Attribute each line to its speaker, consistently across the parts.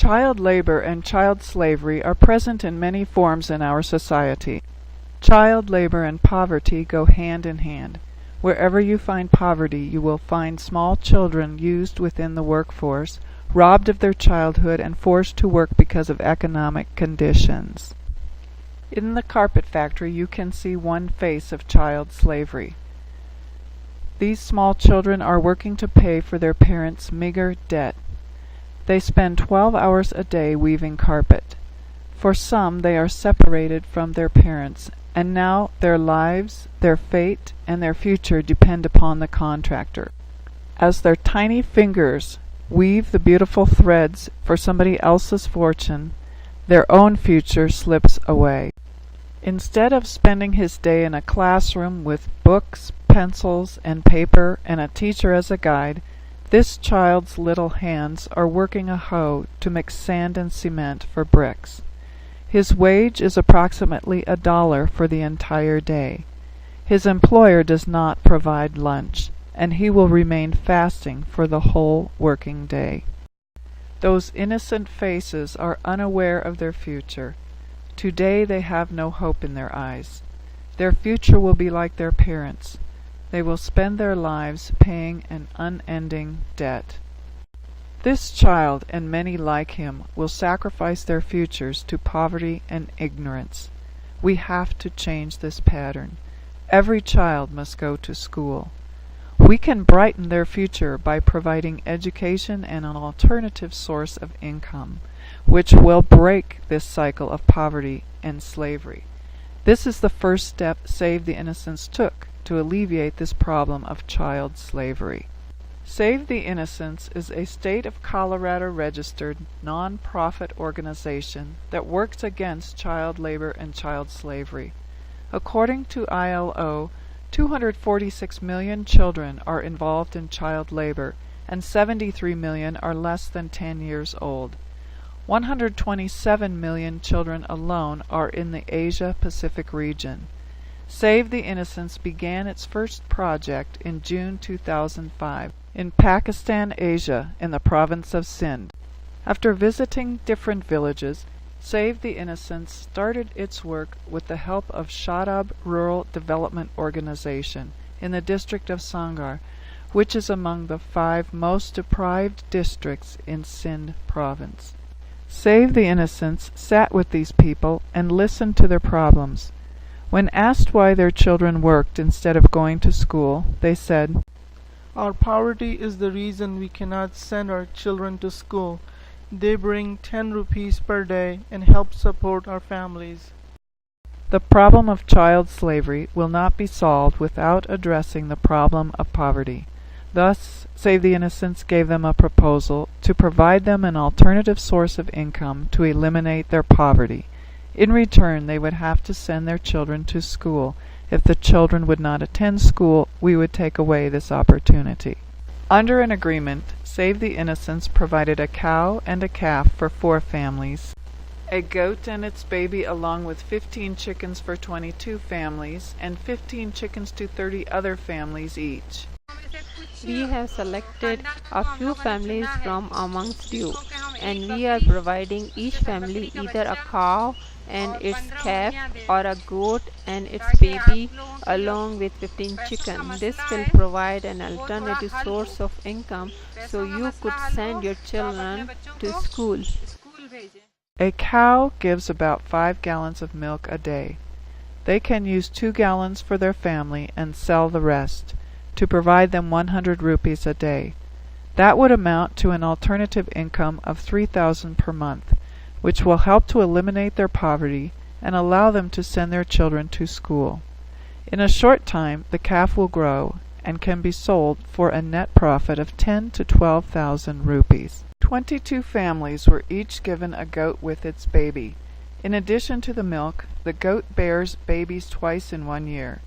Speaker 1: Child labor and child slavery are present in many forms in our society. Child labor and poverty go hand in hand. Wherever you find poverty, you will find small children used within the workforce, robbed of their childhood and forced to work because of economic conditions. In the carpet factory, you can see one face of child slavery. These small children are working to pay for their parents' meager debt. They spend 12 hours a day weaving carpet. For some, they are separated from their parents, and now their lives, their fate, and their future depend upon the contractor. As their tiny fingers weave the beautiful threads for somebody else's fortune, their own future slips away. Instead of spending his day in a classroom with books, pencils, and paper, and a teacher as a guide, this child's little hands are working a hoe to mix sand and cement for bricks. His wage is approximately $1 for the entire day. His employer does not provide lunch, and he will remain fasting for the whole working day. Those innocent faces are unaware of their future. Today they have no hope in their eyes. Their future will be like their parents. They will spend their lives paying an unending debt. This child, and many like him, will sacrifice their futures to poverty and ignorance. We have to change this pattern. Every child must go to school. We can brighten their future by providing education and an alternative source of income, which will break this cycle of poverty and slavery. This is the first step Save the Innocents took to alleviate this problem of child slavery. Save the Innocents is a state of Colorado registered non-profit organization that works against child labor and child slavery. According to ILO, 246 million children are involved in child labor, and 73 million are less than 10 years old. 127 million children alone are in the Asia-Pacific region. Save the Innocents began its first project in June 2005 in Pakistan, Asia, in the province of Sindh. After visiting different villages, Save the Innocents started its work with the help of Shadab Rural Development Organization in the district of Sangar, which is among the 5 most deprived districts in Sindh province. Save the Innocents sat with these people and listened to their problems. When asked why their children worked instead of going to school, they said,
Speaker 2: "Our poverty is the reason we cannot send our children to school. They bring 10 rupees per day and help support our families."
Speaker 1: The problem of child slavery will not be solved without addressing the problem of poverty. Thus, Save the Innocents gave them a proposal to provide them an alternative source of income to eliminate their poverty. In return, they would have to send their children to school. If the children would not attend school, we would take away this opportunity. Under an agreement, Save the Innocents provided a cow and a calf for 4 families, a goat and its baby along with 15 chickens for 22 families, and 15 chickens to 30 other families each.
Speaker 3: We have selected a few families from amongst you, and we are providing each family either a cow and its calf or a goat and its baby along with 15 chickens. This will provide an alternative source of income so you could send your children to school.
Speaker 1: A cow gives about 5 gallons of milk a day. They can use 2 gallons for their family and sell the rest to provide them 100 rupees a day. That would amount to an alternative income of 3,000 per month, which will help to eliminate their poverty and allow them to send their children to school. In a short time, the calf will grow and can be sold for a net profit of 10 to 12,000 rupees. 22 families were each given a goat with its baby. In addition to the milk, the goat bears babies twice in 1 year.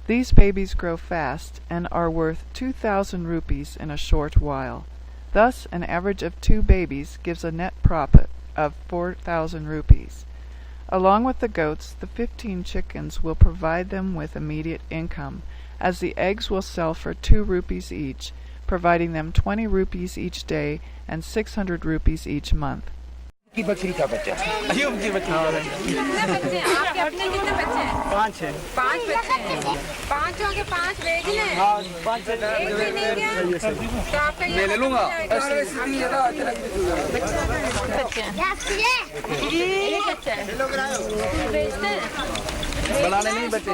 Speaker 1: These babies grow fast and are worth 2,000 rupees in a short while. Thus, an average of 2 babies gives a net profit of 4,000 rupees. Along with the goats, the 15 chickens will provide them with immediate income, as the eggs will sell for 2 rupees each, providing them 20 rupees each day and 600 rupees each month.
Speaker 4: की बकरी का बच्चा अयूब की बकरी
Speaker 5: कितने बच्चे हैं आपके अपने कितने बच्चे हैं
Speaker 4: 5 है
Speaker 5: 5 बच्चे हैं पांचों के 5 बेच लें
Speaker 4: हाँ 5
Speaker 5: एक भी नहीं गया तो आपका ये
Speaker 4: ले लूंगा
Speaker 5: बच्चे हैं ये बच्चे हैं बेचते हैं
Speaker 4: बनाने नहीं बचे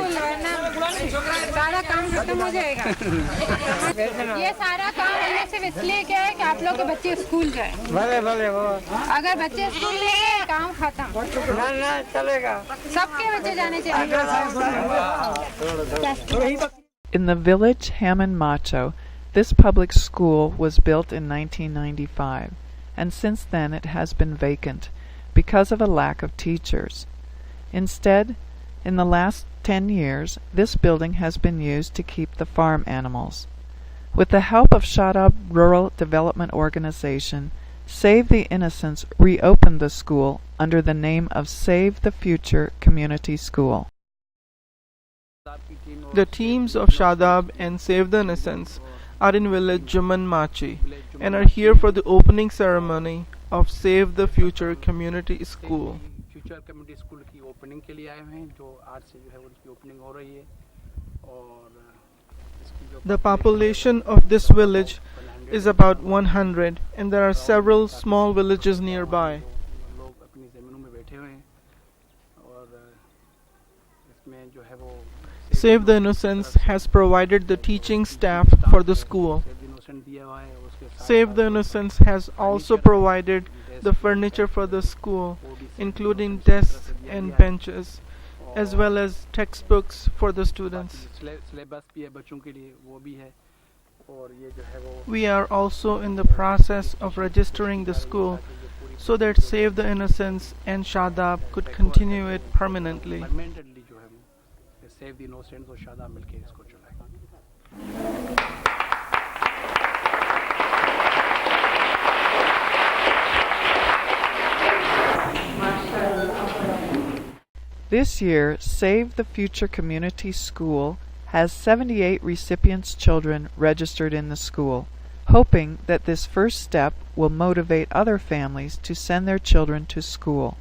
Speaker 5: सारा काम खत्म हो जाएगा ये सारा काम हमने सिर्फ इसलिए किया है कि आप लोग के बच्चे स्कूल जाए
Speaker 4: भले भले वो
Speaker 5: अगर बच्चे स्कूल नहीं गए काम खत्म
Speaker 4: ना चलेगा
Speaker 5: सबके बच्चे जाने चाहिए
Speaker 1: In the village Hammond Macho, this public school was built in 1995, and since then it has been vacant because of a lack of teachers. Instead, in the last 10 years, this building has been used to keep the farm animals. With the help of Shadab Rural Development Organization, Save the Innocents reopened the school under the name of Save the Future Community School.
Speaker 2: The teams of Shadab and Save the Innocents are in village Juman Machi and are here for the opening ceremony of Save the Future Community School.
Speaker 6: Future community school की opening के लिए आए हुए हैं जो आज से जो है उसकी ओपनिंग हो रही है और इसकी जो
Speaker 2: The population of this village is about 100 and there are several small villages nearby.
Speaker 6: लोग अपनी ज़मीनों में बैठे हुए हैं और इसमें जो है वो
Speaker 2: Save the Innocents has provided the teaching staff for the school.
Speaker 6: Innocent दिया हुआ है उसके साथ
Speaker 2: Save the Innocents has also provided the furniture for the school, including desks and benches, as well as textbooks for the students.
Speaker 6: Syllabus भी है बच्चों के लिए वो भी है और ये जो है वो
Speaker 2: We are also in the process of registering the school so that Save the Innocents and Shadab could continue it permanently.
Speaker 6: Permanently जो है वो सेव द इनोसेंट्स और शादा मिलके इसको चलाएगा
Speaker 1: This year, Save the Future Community School has 78 recipients' children registered in the school, hoping that this first step will motivate other families to send their children to school.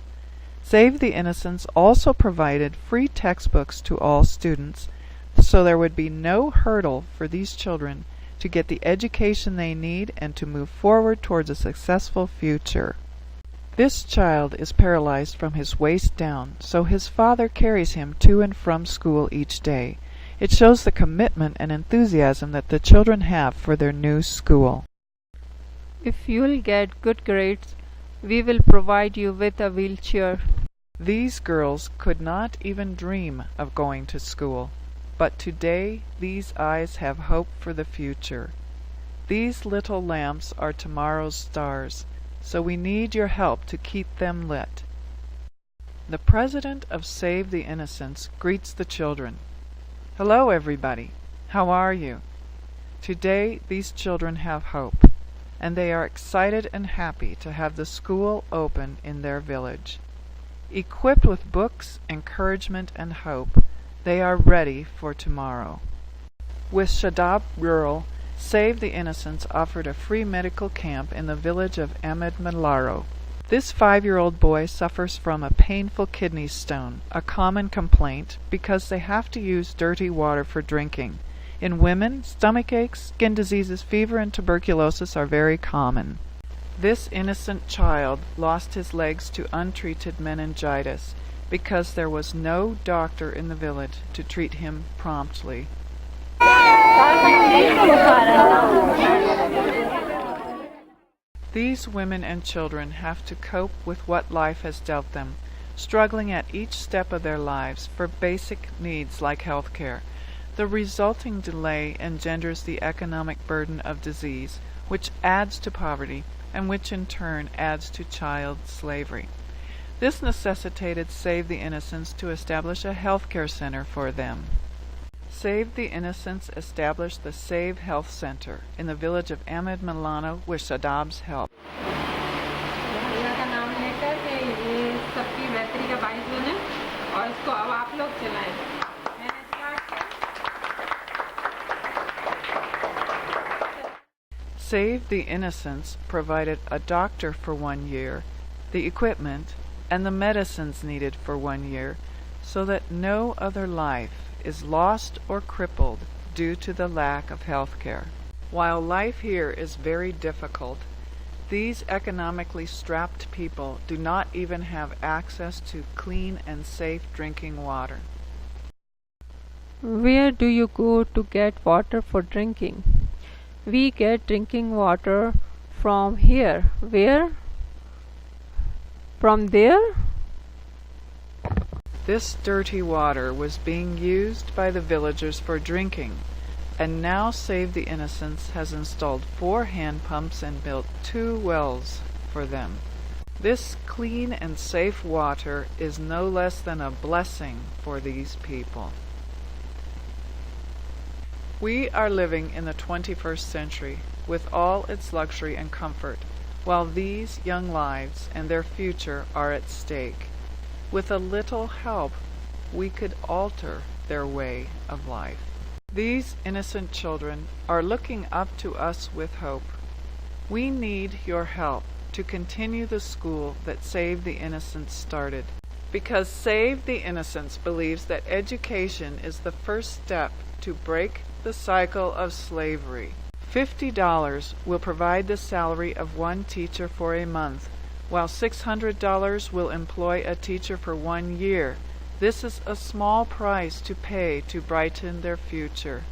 Speaker 1: Save the Innocents also provided free textbooks to all students, so there would be no hurdle for these children to get the education they need and to move forward towards a successful future. This child is paralyzed from his waist down, so his father carries him to and from school each day. It shows the commitment and enthusiasm that the children have for their new school.
Speaker 3: If you'll get good grades, we will provide you with a wheelchair.
Speaker 1: These girls could not even dream of going to school, but today these eyes have hope for the future. These little lamps are tomorrow's stars, so we need your help to keep them lit. The president of Save the Innocents greets the children. Hello, everybody. How are you? Today, these children have hope, and they are excited and happy to have the school open in their village. Equipped with books, encouragement, and hope, they are ready for tomorrow. With Shadab Rural, Save the Innocents offered a free medical camp in the village of Ahmed Malaro. This 5-year-old boy suffers from a painful kidney stone, a common complaint because they have to use dirty water for drinking. In women, stomach aches, skin diseases, fever, and tuberculosis are very common. This innocent child lost his legs to untreated meningitis because there was no doctor in the village to treat him promptly. These women and children have to cope with what life has dealt them, struggling at each step of their lives for basic needs like health care. The resulting delay engenders the economic burden of disease, which adds to poverty, and which in turn adds to child slavery. This necessitated Save the Innocents to establish a health care center for them. Save the Innocents established the Save Health Center in the village of Ahmed Milano with Shadab's help.
Speaker 5: अल्लाह का नाम लेकर के ये सबकी बेहतरी का बाइस बने और इसको अब आप लोग चलाएं। मैंने start
Speaker 1: Save the Innocents provided a doctor for 1 year, the equipment, and the medicines needed for 1 year, so that no other life is lost or crippled due to the lack of health care. While life here is very difficult, these economically strapped people do not even have access to clean and safe drinking water.
Speaker 3: Where do you go to get water for drinking? We get drinking water from here. Where? From there?
Speaker 1: This dirty water was being used by the villagers for drinking, and now Save the Innocents has installed 4 hand pumps and built 2 wells for them. This clean and safe water is no less than a blessing for these people. We are living in the 21st century with all its luxury and comfort, while these young lives and their future are at stake. With a little help, we could alter their way of life. These innocent children are looking up to us with hope. We need your help to continue the school that Save the Innocents started, because Save the Innocents believes that education is the first step to break the cycle of slavery. $50 will provide the salary of 1 teacher for a month, while $600 will employ a teacher for 1 year. This is a small price to pay to brighten their future.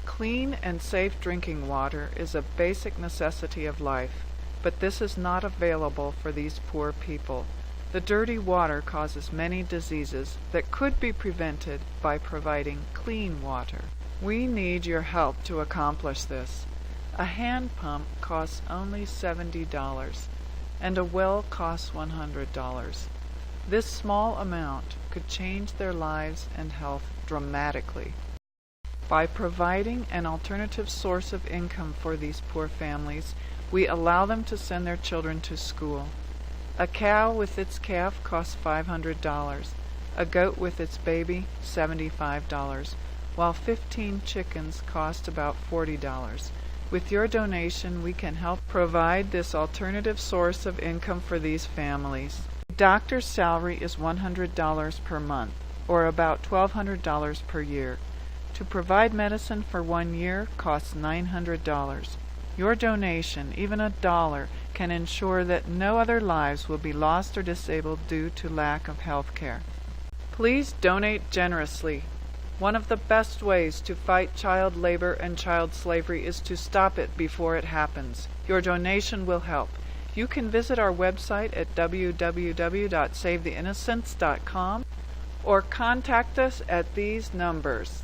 Speaker 1: Clean and safe drinking water is a basic necessity of life, but this is not available for these poor people. The dirty water causes many diseases that could be prevented by providing clean water. We need your help to accomplish this. A hand pump costs only $70, and a well costs $100. This small amount could change their lives and health dramatically. By providing an alternative source of income for these poor families, we allow them to send their children to school. A cow with its calf costs $500, a goat with its baby $75, while 15 chickens cost about $40. With your donation, we can help provide this alternative source of income for these families. A doctor's salary is $100 per month, or about $1,200 per year. To provide medicine for 1 year costs $900. Your donation, even $1, can ensure that no other lives will be lost or disabled due to lack of health care. Please donate generously. One of the best ways to fight child labor and child slavery is to stop it before it happens. Your donation will help. You can visit our website at www.savetheinnocents.com or contact us at these numbers.